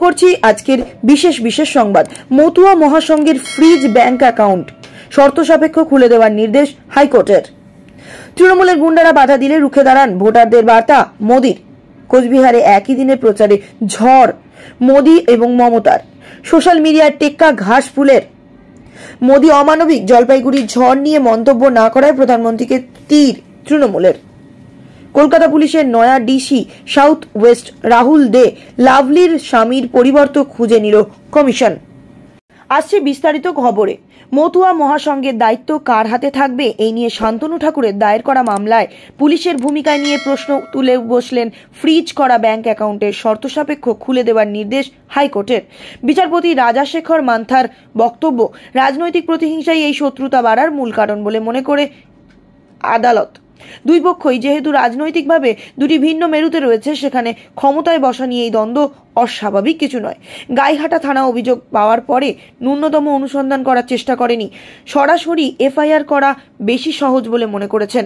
করছি আজকের বিশেষ সংবাদ। মতুয়া মহাসংঘের ফ্রিজ ব্যাংক অ্যাকাউন্ট শর্ত সাপেক্ষ খুলে দেওয়ার নির্দেশ হাইকোর্টের। তৃণমূলের গুন্ডারা বাধা দিলে রুখে দাঁড়ান ভোটারদের বার্তা মোদির। কোচবিহারে একই দিনে প্রচারে ঝড় মোদি এবং মমতার। সোশ্যাল মিডিয়ায় টেক্কা ঘাস ফুলের। মোদি অমানবিক, জলপাইগুড়ির ঝড় নিয়ে মন্তব্য না করায় প্রধানমন্ত্রীকে তীর তৃণমূলের। কলকাতা পুলিশের নয়া ডিসি সাউথ ওয়েস্ট রাহুল দে লাভলির স্বামীর পরিবর্তন খুঁজে নিল কমিশন। আসছে বিস্তারিত খবরে। মতুয়া মহাসংঘের দায়িত্ব কার হাতে থাকবে, এই নিয়ে শান্তনু ঠাকুরের দায়ের করা মামলায় পুলিশের ভূমিকায় নিয়ে প্রশ্ন তুলে বসলেন ফ্রিজ করা ব্যাংক অ্যাকাউন্টের শর্ত সাপেক্ষ খুলে দেওয়ার নির্দেশ হাইকোর্টের। বিচারপতি রাজাশেখর মান্থার বক্তব্য, রাজনৈতিক প্রতিহিংসাই এই শত্রুতা বাড়ার মূল কারণ বলে মনে করে আদালত। দুই পক্ষই যেহেতু রাজনৈতিকভাবে দুটি ভিন্ন মেরুতে রয়েছে, সেখানে ক্ষমতায় বসা নিয়ে এই দ্বন্দ্ব অস্বাভাবিক কিছু নয়। গাইঘাটা থানা অভিযোগ পাওয়ার পরে ন্যূনতম অনুসন্ধান করার চেষ্টা করেনি, সরাসরি এফআইআর করা বেশি সহজ বলে মনে করেছেন।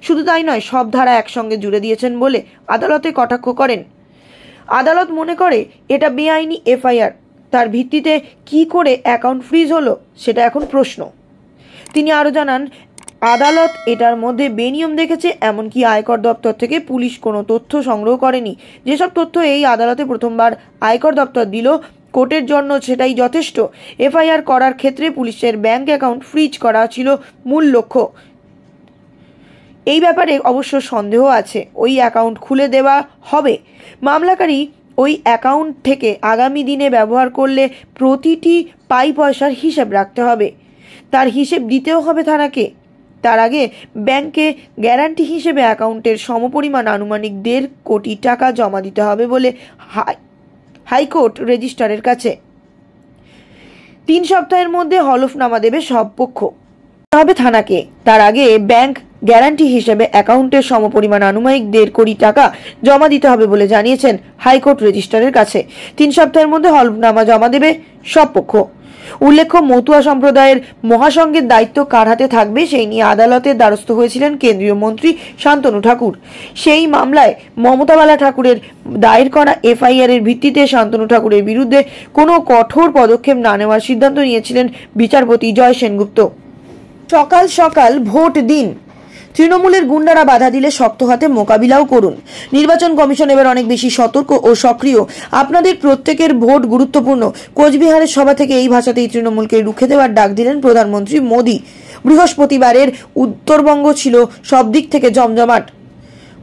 শুধু তাই নয়, সব ধারা একসঙ্গে জুড়ে দিয়েছেন বলে আদালতে কটাক্ষ করেন। আদালত মনে করে এটা বেআইনি এফআইআর, তার ভিত্তিতে কি করে অ্যাকাউন্ট ফ্রিজ হলো সেটা এখন প্রশ্ন। তিনি আরও জানান, আদালত এটার মধ্যে বেনিয়ম দেখেছে, এমনকি আয়কর দপ্তর থেকে পুলিশ কোনো তথ্য সংগ্রহ করেনি। যেসব তথ্য এই আদালতে প্রথমবার আয়কর দপ্তর দিল, কোর্টের জন্য সেটাই যথেষ্ট। এফআইআর করার ক্ষেত্রে পুলিশের ব্যাংক অ্যাকাউন্ট ফ্রিজ করা ছিল মূল লক্ষ্য। এই ব্যাপারে অবশ্য সন্দেহ আছে, ওই অ্যাকাউন্ট খুলে দেওয়া হবে। মামলাকারী ওই অ্যাকাউন্ট থেকে আগামী দিনে ব্যবহার করলে প্রতিটি পাই পয়সার হিসেব রাখতে হবে, তার হিসেব দিতেও হবে থানাকে। তার আগে ব্যাংকে গ্যারান্টি হিসেবে অ্যাকাউন্টের সমপরিমাণ আনুমানিক 1.5 কোটি টাকা জমা দিতে হবে বলে হাইকোর্ট রেজিস্ট্রারের কাছে। 3 সপ্তাহের মধ্যে হলফনামা দেবে সব পক্ষ, হবে থানাকে। তার আগে ব্যাংক গ্যারান্টি হিসেবে অ্যাকাউন্টের সমপরিমাণ আনুমানিক 1.5 কোটি টাকা জমা দিতে হবে বলে জানিয়েছেন হাইকোর্ট রেজিস্ট্রারের কাছে। 3 সপ্তাহের মধ্যে হলফনামা জমা দেবে সব পক্ষ। উল্লেখ্য, মতুয়া সম্প্রদায়ের মহাসংঘের দায়িত্ব কার হাতে থাকবে সেই নিয়ে আদালতের দ্বারস্থ হয়েছিলেন কেন্দ্রীয় মন্ত্রী শান্তনু ঠাকুর। সেই মামলায় মমতা বালা ঠাকুরের দায়ের করা এফআইআর এর ভিত্তিতে শান্তনু ঠাকুরের বিরুদ্ধে কোনো কঠোর পদক্ষেপ না নেওয়ার সিদ্ধান্ত নিয়েছিলেন বিচারপতি জয় সেনগুপ্ত। সকাল সকাল ভোট দিন, তৃণমূলের গুন্ডারা বাধা দিলে শক্ত হাতে মোকাবিলাও করুন। নির্বাচন কমিশন এবার অনেক বেশি সতর্ক ও সক্রিয়। আপনাদের প্রত্যেকের ভোট গুরুত্বপূর্ণ। কোচবিহারের সভা থেকে এই ভাষাতেই তৃণমূলকে রুখে দেওয়ার ডাক দিলেন প্রধানমন্ত্রী মোদি। বৃহস্পতিবারের উত্তরবঙ্গ ছিল সব দিক থেকে জমজমাট।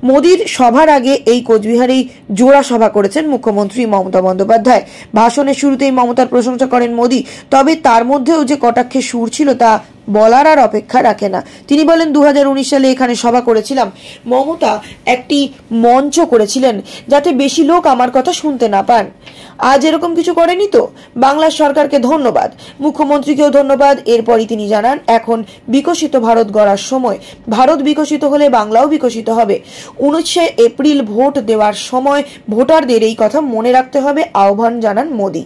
মোদির সভার আগে এই কোচবিহারেই জোড়া সভা করেছেন মুখ্যমন্ত্রী মমতা বন্দ্যোপাধ্যায়। ভাষণের শুরুতেই মমতার প্রশংসা করেন মোদি, তবে তার মধ্যেও যে কটাক্ষে সুর ছিল তা বলার আর অপেক্ষা রাখে না। তিনি বলেন, 2019 সালে এখানে সভা করেছিলাম। মমতা একটি মঞ্চ করেছিলেন যাতে বেশি লোক আমার কথা শুনতে না পান। আজ এরকম কিছু করেনি তো। বাংলার সরকারকে ধন্যবাদ, মুখ্যমন্ত্রীকেও ধন্যবাদ। এরপরই তিনি জানান, এখন বিকশিত ভারত গড়ার সময়। ভারত বিকশিত হলে বাংলাও বিকশিত হবে। 19 এপ্রিল ভোট দেওয়ার সময় ভোটারদের এই কথা মনে রাখতে হবে, আহ্বান জানান মোদি।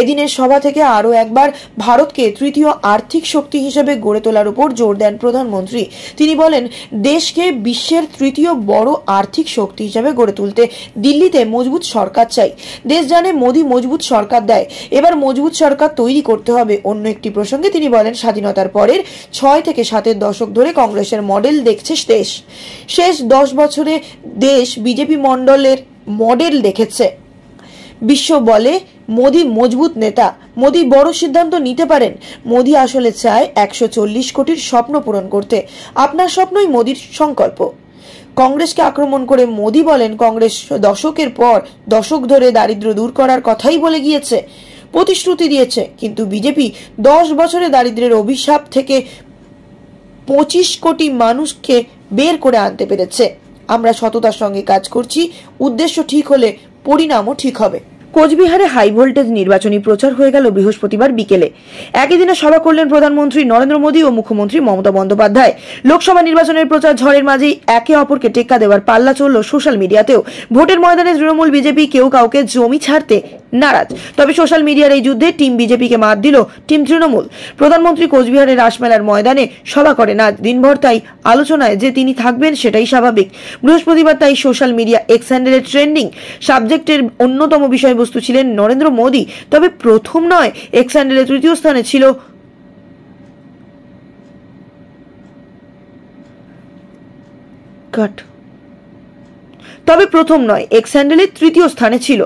এদিনের সভা থেকে আরও একবার ভারতকে তৃতীয় আর্থিক শক্তি হিসেবে গড়ে তোলার উপর জোর দেন প্রধানমন্ত্রী। তিনি বলেন, দেশকে বিশ্বের তৃতীয় বড় আর্থিক শক্তি হিসেবে গড়ে তুলতে দিল্লিতে মজবুত সরকার চাই। দেশ জানে মোদি মজবুত সরকার দেয়, এবার মজবুত সরকার তৈরি করতে হবে। অন্য একটি প্রসঙ্গে তিনি বলেন, স্বাধীনতার পরের 6 থেকে 7 দশক ধরে কংগ্রেসের মডেল দেখছে দেশ। শেষ 10 বছরে দেশ বিজেপি মডেল দেখেছে। বিশ্ব বলে মোদি মজবুত নেতা, মোদি বড় সিদ্ধান্ত নিতে পারেন। মোদি আসলে চায় 140 কোটির স্বপ্ন পূরণ করতে। আপনার স্বপ্নই মোদির সংকল্প। কংগ্রেসকে আক্রমণ করে মোদি বলেন, কংগ্রেস দশকের পর দশক ধরে দারিদ্র্য দূর করার কথাই বলে গিয়েছে, প্রতিশ্রুতি দিয়েছে, কিন্তু বিজেপি 10 বছরে দারিদ্র্যের অভিশাপ থেকে 25 কোটি মানুষকে বের করে আনতে পেরেছে। আমরা সততার সঙ্গে কাজ করছি, উদ্দেশ্য ঠিক হলে পরিণামও ঠিক হবে। কোচবিহারে হাই ভোল্টেজ নির্বাচনী প্রচার হয়ে গেল বৃহস্পতিবার বিকেলে। একই দিনে সভা করলেন প্রধানমন্ত্রী নরেন্দ্র মোদী ও মুখ্যমন্ত্রী মমতা বন্দ্যোপাধ্যায়। লোকসভা নির্বাচনের প্রচার ঝড়ের মাঝেই একে অপরকে টেক্কা দেওয়ার পাল্লা চলল সোশ্যাল মিডিয়াতেও। ভোটের ময়দানে তৃণমূল বিজেপি কেউ কাউকে জমি ছাড়তে নারাজ, তবে সোশ্যাল মিডিয়ার এই যুদ্ধে টিম বিজেপিকে মাত দিল টিম তৃণমূল। প্রধানমন্ত্রী কোচবিহারের রাসমেলার ময়দানে সভা করেন আজ দিনভর, তাই আলোচনায় যে তিনি থাকবেন সেটাই স্বাভাবিক। বৃহস্পতিবার তাই সোশ্যাল মিডিয়া এক্স হ্যান্ডেলের ট্রেন্ডিং সাবজেক্টের অন্যতম বিষয় বিষয়বস্তু ছিলেন নরেন্দ্র মোদী, তবে প্রথম নয়। এক্স হ্যান্ডেলে তৃতীয় স্থানে ছিল এক্স হ্যান্ডেলে তৃতীয় স্থানে ছিল।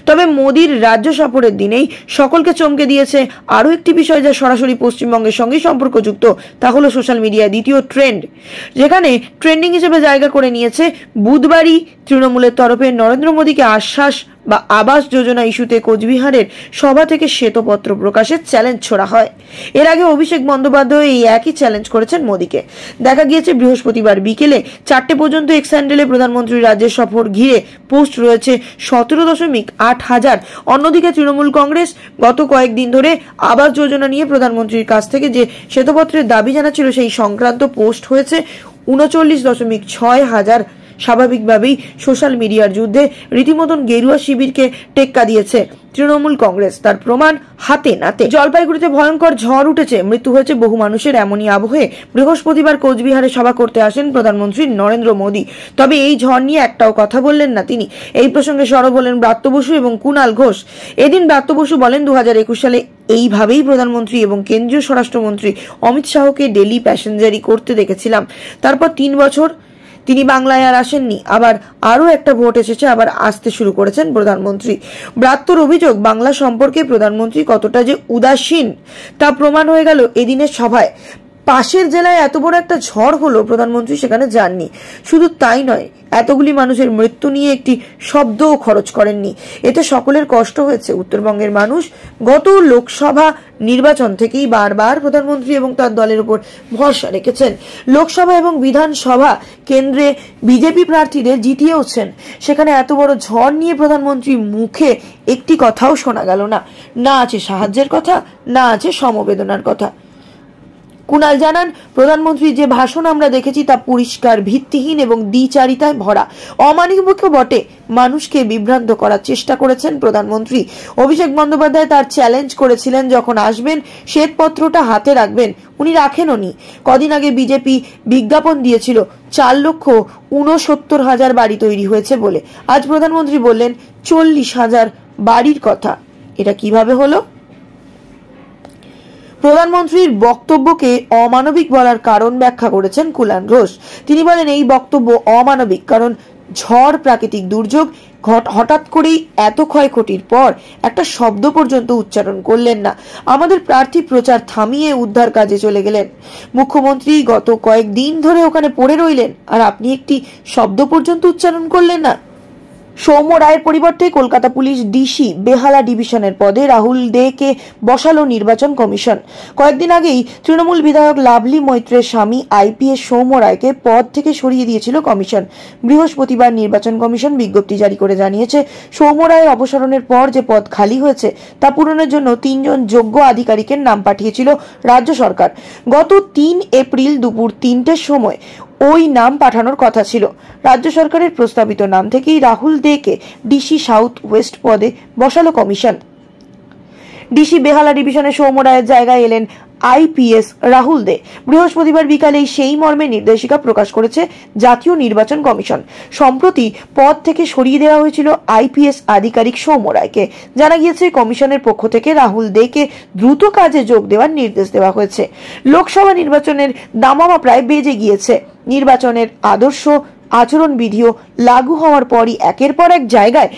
তবে মোদীর রাজ্য সফরের দিনেই সকলকে চমকে দিয়েছে আরও একটি বিষয়, যা সরাসরি পশ্চিমবঙ্গের সঙ্গে সম্পর্কযুক্ত। তা হলো সোশ্যাল মিডিয়ায় দ্বিতীয় ট্রেন্ড, যেখানে ট্রেন্ডিং হিসেবে জায়গা করে নিয়েছে বুধবারই তৃণমূলের তরফে নরেন্দ্র মোদীকে আশ্বাস বা আবাস যোজনা ইস্যুতে কোচবিহারের সভা থেকে শ্বেতপত্র প্রকাশের চ্যালেঞ্জ ছোড়া হয়। এর আগে অভিষেক বন্দ্যোপাধ্যায় এই একই চ্যালেঞ্জ করেছেন মোদীকে। দেখা গিয়েছে বৃহস্পতিবার বিকেলে 4টে পর্যন্ত এক্স হ্যান্ডেলে প্রধানমন্ত্রীর রাজ্যের সফর ঘিরে পোস্ট রয়েছে 17.8 হাজার। অন্যদিকে তৃণমূল কংগ্রেস গত কয়েকদিন ধরে আবাস যোজনা নিয়ে প্রধানমন্ত্রীর কাছ থেকে যে শ্বেতপত্রের দাবি জানাচ্ছিল, সেই সংক্রান্ত পোস্ট হয়েছে 39.6 হাজার। স্বাভাবিকভাবেই সোশ্যাল মিডিয়ার যুদ্ধে রীতিমতন গেরুয়া শিবিরকে টেক্কা দিয়েছে তৃণমূল কংগ্রেস। তার প্রমাণ হাতে নাতে। জলপাইগুড়িতে ভয়ঙ্কর ঝড় উঠেছে, মৃত্যু হয়েছে বহু মানুষের। এমনই আবহে বৃহস্পতিবার কোচবিহারে সভা করতে আসেন প্রধানমন্ত্রী নরেন্দ্র মোদী। তবে এই ঝড় নিয়ে একটাও কথা বললেন না তিনি। এই প্রসঙ্গে সরব হলেন ব্রাত্য বসু এবং কুণাল ঘোষ। এদিন ব্রাত্য বসু বলেন, 2021 সালে এইভাবেই প্রধানমন্ত্রী এবং কেন্দ্রীয় স্বরাষ্ট্রমন্ত্রী অমিত শাহকে ডেলি প্যাসেঞ্জারি করতে দেখেছিলাম। তারপর 3 বছর তিনি বাংলায় আর আসেননি। আবার আরও একটা ভোট এসেছে, আবার আসতে শুরু করেছেন প্রধানমন্ত্রী। ব্রাত্যর অভিযোগ, বাংলা সম্পর্কে প্রধানমন্ত্রী কতটা যে উদাসীন তা প্রমাণ হয়ে গেল এদিনের সভায়। পাশের জেলায় এত বড় একটা ঝড় হলো, প্রধানমন্ত্রী সেখানে যাননি। শুধু তাই নয়, এতগুলি মানুষের মৃত্যু নিয়ে একটি শব্দও খরচ করেননি। এতে সকলের কষ্ট হয়েছে। উত্তরবঙ্গের মানুষ গত লোকসভা নির্বাচন থেকেই বারবার প্রধানমন্ত্রী এবং তার দলের উপর ভরসা রেখেছেন। লোকসভা এবং বিধানসভা কেন্দ্রে বিজেপি প্রার্থীদের জিতিয়েওছেন। সেখানে এত বড় ঝড় নিয়ে প্রধানমন্ত্রীর মুখে একটি কথাও শোনা গেল না। না আছে সাহায্যের কথা, না আছে সমবেদনার কথা। কুণাল জানান, প্রধানমন্ত্রীর যে ভাষণ আমরা দেখেছি তা পরিষ্কার, ভিত্তিহীন এবং দ্বিচারিতায় ভরা। অমানবিক বটে, মানুষকে বিভ্রান্ত করার চেষ্টা করেছেন প্রধানমন্ত্রী। অভিষেক বন্দ্যোপাধ্যায় তার চ্যালেঞ্জ করেছিলেন, যখন আসবেন শ্বেতপত্রটা হাতে রাখবেন। উনি রাখেননি। কদিন আগে বিজেপি বিজ্ঞাপন দিয়েছিল 4,69,000 বাড়ি তৈরি হয়েছে বলে। আজ প্রধানমন্ত্রী বললেন 40,000 বাড়ির কথা। এটা কিভাবে হলো? প্রধানমন্ত্রীর বক্তব্যকে অমানবিক বলার কারণ ব্যাখ্যা করেছেন কুণাল ঘোষ। তিনি বলেন, এই বক্তব্য অমানবিক কারণ ঝড় প্রাকৃতিক দুর্যোগ, হঠাৎ করেই এত ক্ষয়ক্ষতির পর একটা শব্দ পর্যন্ত উচ্চারণ করলেন না। আমাদের প্রার্থী প্রচার থামিয়ে উদ্ধার কাজে চলে গেলেন। মুখ্যমন্ত্রী গত কয়েকদিন ধরে ওখানে পড়ে রইলেন, আর আপনি একটি শব্দ পর্যন্ত উচ্চারণ করলেন না। সৌম্য রায়ের পরিবর্তে কলকাতা পুলিশ ডিসি বেহালা ডিভিশনের পদে রাহুল দেকে বসালো নির্বাচন কমিশন। কয়েকদিন আগেই তৃণমূল বিধায়ক লাভলি মৈত্রের স্বামী আইপিএস সৌম্য রায়কে পদ থেকে সরিয়ে দিয়েছিল কমিশন। বৃহস্পতিবার নির্বাচন কমিশন বিজ্ঞপ্তি জারি করে জানিয়েছে, সৌম্য রায়ের অপসারণের পর যে পদ খালি হয়েছে তা পূরণের জন্য 3 জন যোগ্য আধিকারিকের নাম পাঠিয়েছিল রাজ্য সরকার। গত 3 এপ্রিল দুপুর 3টের সময় ওই নাম পাঠানোর কথা ছিল। রাজ্য সরকারের প্রস্তাবিত নাম থেকেই রাহুল দেকে ডিসি সাউথ ওয়েস্ট পদে বসালো কমিশন। ডিসি বেহালা ডিভিশনে সৌম্য রায়ের জায়গায় এলেন আইপিএস রাহুল দে। বৃহস্পতিবার বিকালেই সেই মর্মে নির্দেশিকা প্রকাশ করেছে জাতীয় নির্বাচন কমিশন। সম্প্রতি পদ থেকে সরিয়ে দেওয়া হয়েছিল আইপিএস আধিকারিক সৌম্য রায়কে। জানা গিয়েছে, কমিশনের পক্ষ থেকে রাহুল দেকে দ্রুত কাজে যোগ দেওয়ার নির্দেশ দেওয়া হয়েছে। লোকসভা নির্বাচনের দামামা প্রায় বেজে গিয়েছে। নির্বাচনের আদর্শ আচরণবিধিও লাগু হওয়ার পরই একের পর এক জায়গায়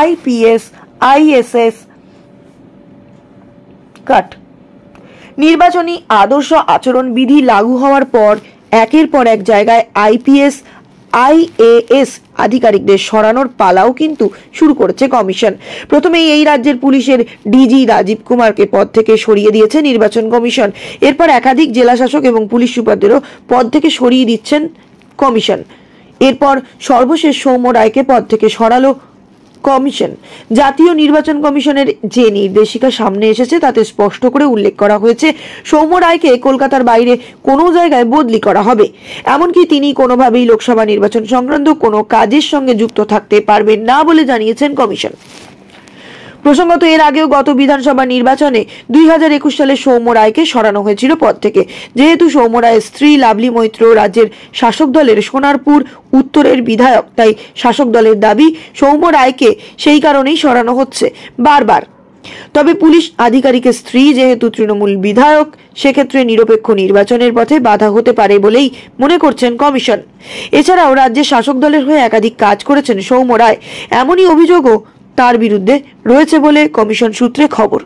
আইপিএস আইএসএস নির্বাচনী আদর্শ আচরণবিধি লাগু হওয়ার পর একের পর এক জায়গায় আইপিএস আইএএস আধিকারিকদের সরানোর পালাও কিন্তু শুরু করেছে কমিশন। প্রথমেই এই রাজ্যের পুলিশের ডিজি রাজীব কুমারকে পদ থেকে সরিয়ে দিয়েছে নির্বাচন কমিশন। এরপর একাধিক জেলা শাসক এবং পুলিশ সুপারদেরও পদ থেকে সরিয়ে দিচ্ছেন কমিশন। এরপর সর্বশেষ সৌম্য রায়কে পদ থেকে সরালো কমিশন। জাতীয় নির্বাচন কমিশনের যে নির্দেশিকা সামনে এসেছে তাতে স্পষ্ট করে উল্লেখ করা হয়েছে, সৌম্য রায়কে কলকাতার বাইরে কোনো জায়গায় বদলি করা হবে। এমনকি তিনি কোনোভাবেই লোকসভা নির্বাচন সংক্রান্ত কোনো কাজের সঙ্গে যুক্ত থাকতে পারবেন না বলে জানিয়েছেন কমিশন। প্রসঙ্গত এর আগেও গত বিধানসভা নির্বাচনে 2021 সালে সৌম্য রায়কে সরানো হয়েছিল পদ থেকে। যেহেতু সৌম্য রায়ের স্ত্রী লাভলি মৈত্র রাজ্যের শাসক দলের সোনারপুর উত্তরের বিধায়ক, তাই শাসক দলের দাবি সৌম্য রায়কে সেই কারণেই সরানো হচ্ছে বারবার। তবে পুলিশ আধিকারিকের স্ত্রী যেহেতু তৃণমূল বিধায়ক, সেক্ষেত্রে নিরপেক্ষ নির্বাচনের পথে বাধা হতে পারে বলেই মনে করছেন কমিশন। এছাড়াও রাজ্যের শাসক দলের হয়ে একাধিক কাজ করেছেন সৌম্য রায়, এমনই অভিযোগও তার বিরুদ্ধে রয়েছে বলে কমিশন সূত্রে খবর।